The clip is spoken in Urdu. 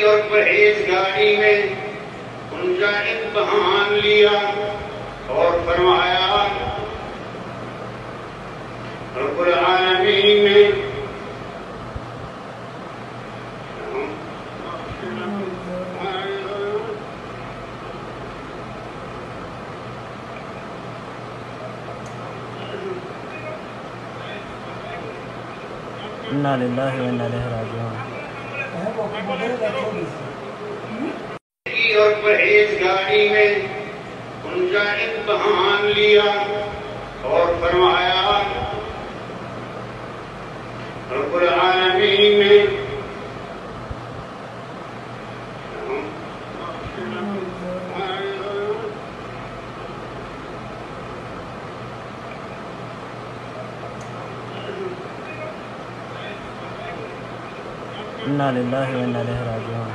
اور پرہیزگاری میں ان کا امتحان لیا اور فرمایا رب العالمین نے انا للہ و انا الیہ راجعون اور پرہیزگاری میں ان کا امتحان لیا اور فرمایا رب العالمین نے انا للہ و انا الیہ راجعون